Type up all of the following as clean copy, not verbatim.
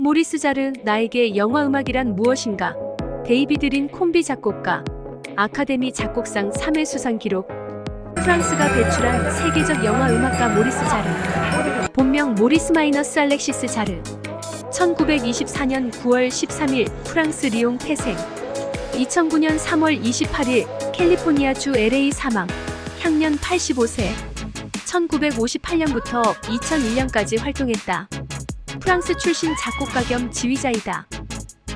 모리스 자르, 나에게 영화 음악이란 무엇인가? 데이비드 린 콤비 작곡가, 아카데미 작곡상 3회 수상 기록. 프랑스가 배출한 세계적 영화 음악가 모리스 자르. 본명 모리스 마이너스 알렉시스 자르. 1924년 9월 13일 프랑스 리옹 태생. 2009년 3월 28일 캘리포니아주 LA 사망. 향년 85세. 1958년부터 2001년까지 활동했다. 프랑스 출신 작곡가 겸 지휘자이다.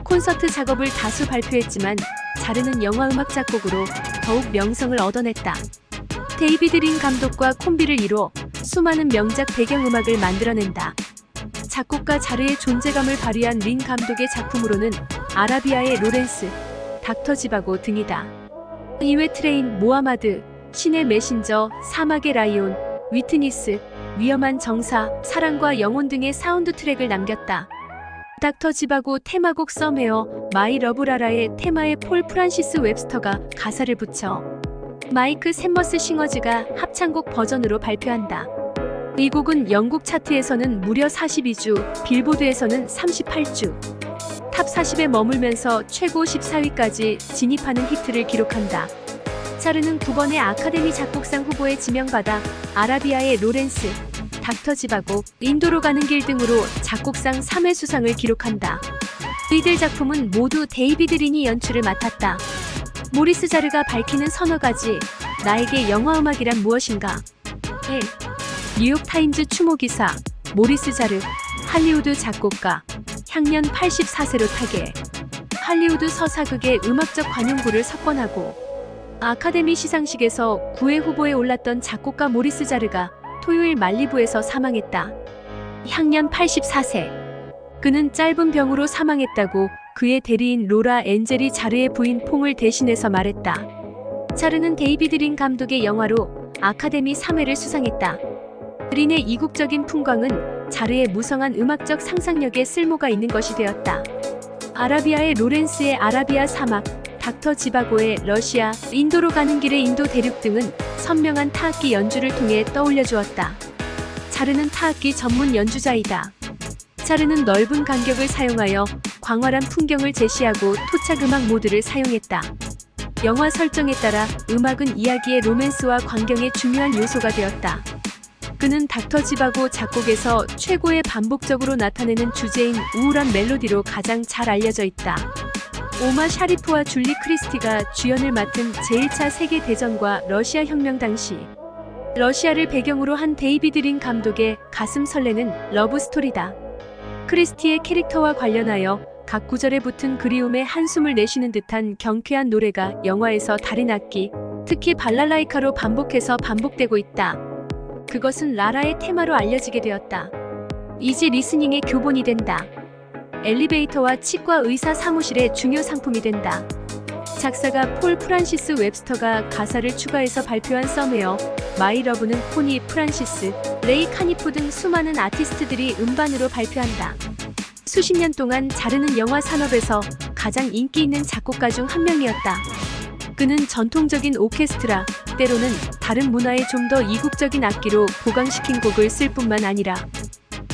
콘서트 작업을 다수 발표했지만 자르는 영화음악 작곡으로 더욱 명성을 얻어냈다. 데이비드 린 감독과 콤비를 이뤄 수많은 명작 배경음악을 만들어낸다. 작곡가 자르의 존재감을 발휘한 린 감독의 작품으로는 아라비아의 로렌스, 닥터 지바고 등이다. 이외 트레인, 모하마드, 신의 메신저, 사막의 라이온, 위트니스, 위험한 정사, 사랑과 영혼 등의 사운드 트랙을 남겼다. 닥터 지바고 테마곡 썸웨어, 마이 러브라라의 테마에 폴 프란시스 웹스터가 가사를 붙여 마이크 샘머스 싱어즈가 합창곡 버전으로 발표한다. 이 곡은 영국 차트에서는 무려 42주, 빌보드에서는 38주, 탑 40에 머물면서 최고 14위까지 진입하는 히트를 기록한다. 자르는 9번의 아카데미 작곡상 후보에 지명받아 아라비아의 로렌스, 닥터 지바고, 인도로 가는 길 등으로 작곡상 3회 수상을 기록한다. 이들 작품은 모두 데이비드 린이 연출을 맡았다. 모리스 자르가 밝히는 서너 가지, 나에게 영화음악이란 무엇인가? 1. 뉴욕타임즈 추모기사, 모리스 자르, 할리우드 작곡가, 향년 84세로 타계. 할리우드 서사극의 음악적 관용구를 석권하고 아카데미 시상식에서 9회 후보에 올랐던 작곡가 모리스 자르가 토요일 말리부에서 사망했다. 향년 84세. 그는 짧은 병으로 사망했다고 그의 대리인 로라 엔젤이 자르의 부인 퐁을 대신해서 말했다. 자르는 데이비드 린 감독의 영화로 아카데미 3회를 수상했다. 린의 이국적인 풍광은 자르의 무성한 음악적 상상력에 쓸모가 있는 것이 되었다. 아라비아의 로렌스의 아라비아 사막, 닥터 지바고의 러시아, 인도로 가는 길의 인도 대륙 등은 선명한 타악기 연주를 통해 떠올려 주었다. 자르는 타악기 전문 연주자이다. 자르는 넓은 간격을 사용하여 광활한 풍경을 제시하고 토착 음악 모드를 사용했다. 영화 설정에 따라 음악은 이야기의 로맨스와 광경의 중요한 요소가 되었다. 그는 닥터 지바고 작곡에서 최고의 반복적으로 나타내는 주제인 우울한 멜로디로 가장 잘 알려져 있다. 오마 샤리프와 줄리 크리스티가 주연을 맡은 제1차 세계대전과 러시아 혁명 당시 러시아를 배경으로 한 데이비드 린 감독의 가슴 설레는 러브스토리다. 크리스티의 캐릭터와 관련하여 각 구절에 붙은 그리움에 한숨을 내쉬는 듯한 경쾌한 노래가 영화에서 다른 악기, 특히 발랄라이카로 반복되고 있다. 그것은 라라의 테마로 알려지게 되었다. 이지 리스닝의 교본이 된다. 엘리베이터와 치과 의사 사무실의 중요 상품이 된다. 작사가 폴 프란시스 웹스터가 가사를 추가해서 발표한 썸웨어, 마이 러브는 포니 프란시스, 레이 카니프 등 수많은 아티스트들이 음반으로 발표한다. 수십 년 동안 자르는 영화 산업에서 가장 인기 있는 작곡가 중 한 명이었다. 그는 전통적인 오케스트라, 때로는 다른 문화의 좀 더 이국적인 악기로 보강시킨 곡을 쓸 뿐만 아니라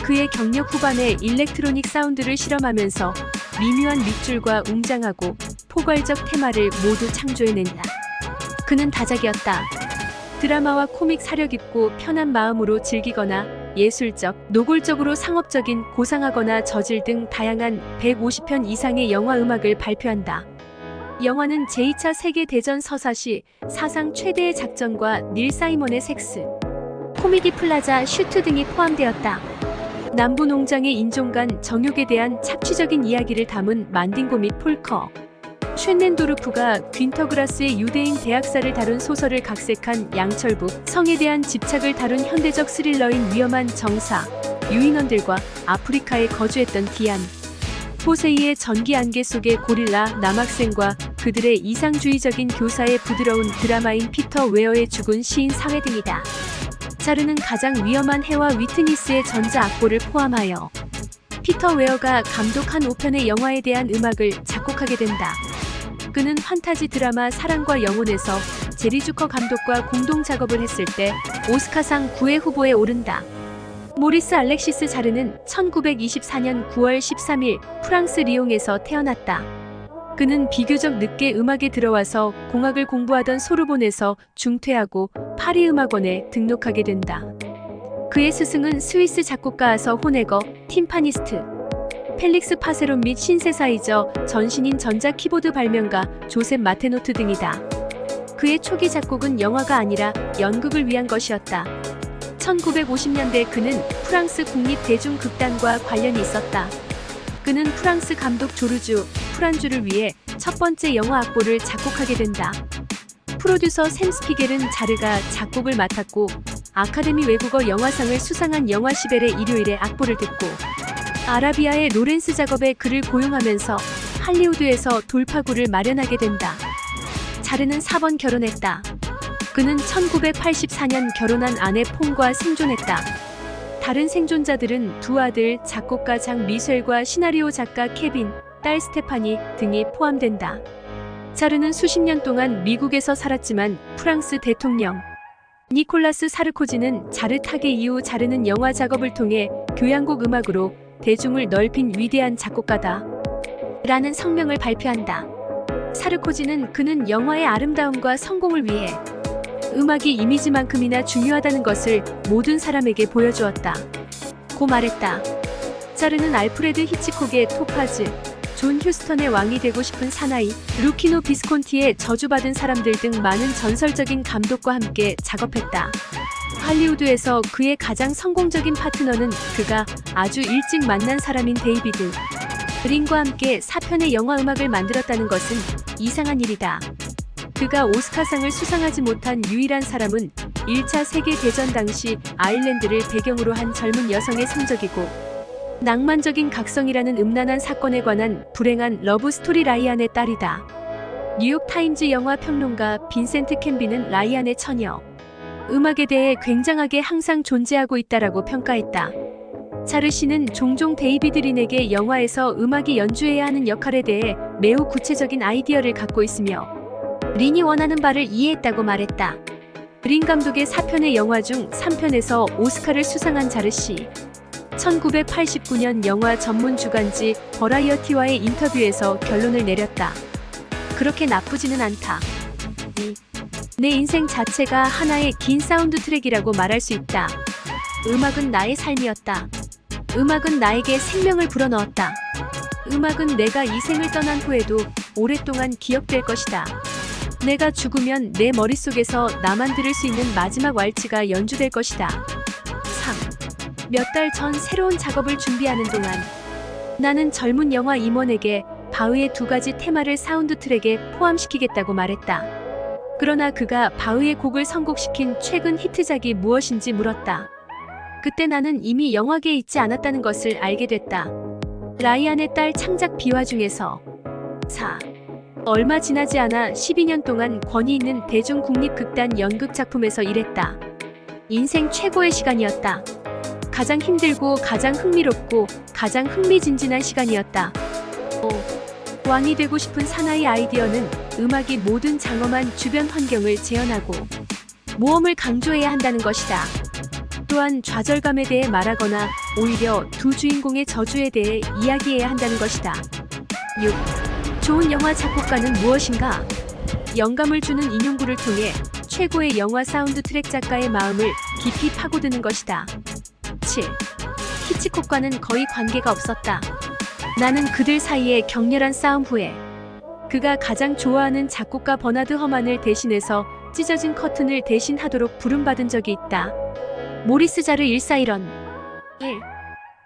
그의 경력 후반에 일렉트로닉 사운드를 실험하면서 미묘한 밑줄과 웅장하고 포괄적 테마를 모두 창조해낸다. 그는 다작이었다. 드라마와 코믹 사려 깊고 편한 마음으로 즐기거나 예술적, 노골적으로 상업적인, 고상하거나 저질 등 다양한 150편 이상의 영화 음악을 발표한다. 영화는 제2차 세계대전 서사시 사상 최대의 작전과 닐 사이먼의 섹스, 코미디 플라자 슈트 등이 포함되었다. 남부 농장의 인종 간 정욕에 대한 착취적인 이야기를 담은 만딩고 및 폴커, 쉔넨도르프가 귄터그라스의 유대인 대학살을 다룬 소설을 각색한 양철북, 성에 대한 집착을 다룬 현대적 스릴러인 위험한 정사, 유인원들과 아프리카에 거주했던 디안, 호세이의 전기 안개 속의 고릴라 남학생과 그들의 이상주의적인 교사의 부드러운 드라마인 피터 웨어의 죽은 시인 사회 등이다. 자르는 가장 위험한 해와 위트니스의 전자 악보를 포함하여 피터 웨어가 감독한 5편의 영화에 대한 음악을 작곡하게 된다. 그는 판타지 드라마 사랑과 영혼에서 제리 주커 감독과 공동 작업을 했을 때 오스카상 9회 후보에 오른다. 모리스 알렉시스 자르는 1924년 9월 13일 프랑스 리옹에서 태어났다. 그는 비교적 늦게 음악에 들어와서 공학을 공부하던 소르본에서 중퇴하고 파리 음악원에 등록하게 된다. 그의 스승은 스위스 작곡가아서 호네거, 팀파니스트, 펠릭스 파세론 및 신세사이저, 전신인 전자 키보드 발명가 조셉 마테노트 등이다. 그의 초기 작곡은 영화가 아니라 연극을 위한 것이었다. 1950년대 그는 프랑스 국립대중극단과 관련이 있었다. 그는 프랑스 감독 조르주 프란주를 위해 첫 번째 영화 악보를 작곡하게 된다. 프로듀서 샘 스피겔은 자르가 작곡을 맡았고 아카데미 외국어 영화상을 수상한 영화 시벨의 일요일에 악보를 듣고 아라비아의 로렌스 작업에 그를 고용하면서 할리우드에서 돌파구를 마련하게 된다. 자르는 4번 결혼했다. 그는 1984년 결혼한 아내 폼과 생존했다. 다른 생존자들은 두 아들 작곡가 장 미셸과 시나리오 작가 케빈, 딸 스테파니 등이 포함된다. 자르는 수십 년 동안 미국에서 살았지만 프랑스 대통령 니콜라스 사르코지는 자르 타계 이후 자르는 영화 작업을 통해 교향곡 음악으로 대중을 넓힌 위대한 작곡가다 라는 성명을 발표한다. 사르코지는 그는 영화의 아름다움과 성공을 위해 음악이 이미지만큼이나 중요하다는 것을 모든 사람에게 보여주었다 고 말했다. 자르는 알프레드 히치콕의 토파즈, 존 휴스턴의 왕이 되고 싶은 사나이, 루키노 비스콘티의 저주받은 사람들 등 많은 전설적인 감독과 함께 작업했다. 할리우드에서 그의 가장 성공적인 파트너는 그가 아주 일찍 만난 사람인 데이비드 린과 함께 4편의 영화 음악을 만들었다는 것은 이상한 일이다. 그가 오스카상을 수상하지 못한 유일한 사람은 1차 세계대전 당시 아일랜드를 배경으로 한 젊은 여성의 성적이고 낭만적인 각성이라는 음란한 사건에 관한 불행한 러브스토리 라이안의 딸이다. 뉴욕타임즈 영화 평론가 빈센트 캠비는 라이안의 처녀 음악에 대해 굉장하게 항상 존재하고 있다라고 평가했다. 자르 씨는 종종 데이비드 린에게 영화에서 음악이 연주해야 하는 역할에 대해 매우 구체적인 아이디어를 갖고 있으며 린이 원하는 바를 이해했다고 말했다. 린 감독의 4편의 영화 중 3편에서 오스카를 수상한 자르 씨. 1989년 영화 전문 주간지 버라이어티와의 인터뷰에서 결론을 내렸다. 그렇게 나쁘지는 않다. 내 인생 자체가 하나의 긴 사운드 트랙이라고 말할 수 있다. 음악은 나의 삶이었다. 음악은 나에게 생명을 불어넣었다. 음악은 내가 이 생을 떠난 후에도 오랫동안 기억될 것이다. 내가 죽으면 내 머릿속에서 나만 들을 수 있는 마지막 왈츠가 연주될 것이다. 3. 몇 달 전 새로운 작업을 준비하는 동안 나는 젊은 영화 임원에게 바흐의 2가지 테마를 사운드 트랙에 포함시키겠다고 말했다. 그러나 그가 바흐의 곡을 선곡시킨 최근 히트작이 무엇인지 물었다. 그때 나는 이미 영화계에 있지 않았다는 것을 알게 됐다. 라이안의 딸 창작 비화 중에서 4. 얼마 지나지 않아 12년 동안 권위 있는 대중국립극단 연극작품에서 일했다. 인생 최고의 시간이었다. 가장 힘들고 가장 흥미롭고 가장 흥미진진한 시간이었다. 5. 왕이 되고 싶은 사나이 아이디어는 음악이 모든 장엄한 주변 환경을 재현하고 모험을 강조해야 한다는 것이다. 또한 좌절감에 대해 말하거나 오히려 두 주인공의 저주에 대해 이야기해야 한다는 것이다. 6. 좋은 영화 작곡가는 무엇인가? 영감을 주는 인용구를 통해 최고의 영화 사운드 트랙 작가의 마음을 깊이 파고드는 것이다. 7. 히치콕과는 거의 관계가 없었다. 나는 그들 사이의 격렬한 싸움 후에 그가 가장 좋아하는 작곡가 버나드 허만을 대신해서 찢어진 커튼을 대신하도록 부름받은 적이 있다. 모리스 자르 14일원 1.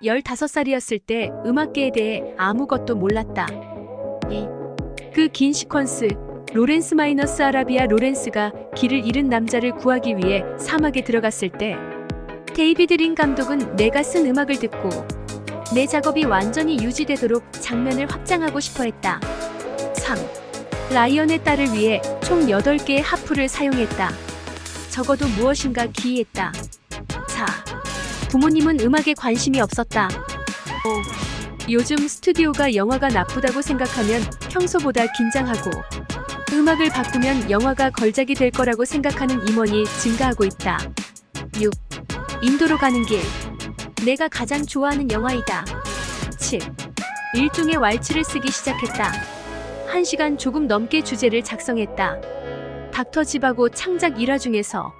15살이었을 때 음악계에 대해 아무것도 몰랐다. 그 긴 시퀀스, 로렌스 마이너스 아라비아 로렌스가 길을 잃은 남자를 구하기 위해 사막에 들어갔을 때 데이비드 린 감독은 내가 쓴 음악을 듣고 내 작업이 완전히 유지되도록 장면을 확장하고 싶어 했다. 3. 라이언의 딸을 위해 총 8개의 하프를 사용했다. 적어도 무엇인가 기이했다. 4. 부모님은 음악에 관심이 없었다. 5. 요즘 스튜디오가 영화가 나쁘다고 생각하면 평소보다 긴장하고 음악을 바꾸면 영화가 걸작이 될 거라고 생각하는 임원이 증가하고 있다. 6. 인도로 가는 길. 내가 가장 좋아하는 영화이다. 7. 일종의 왈츠를 쓰기 시작했다. 1시간 조금 넘게 주제를 작성했다. 닥터 집하고 창작 일화 중에서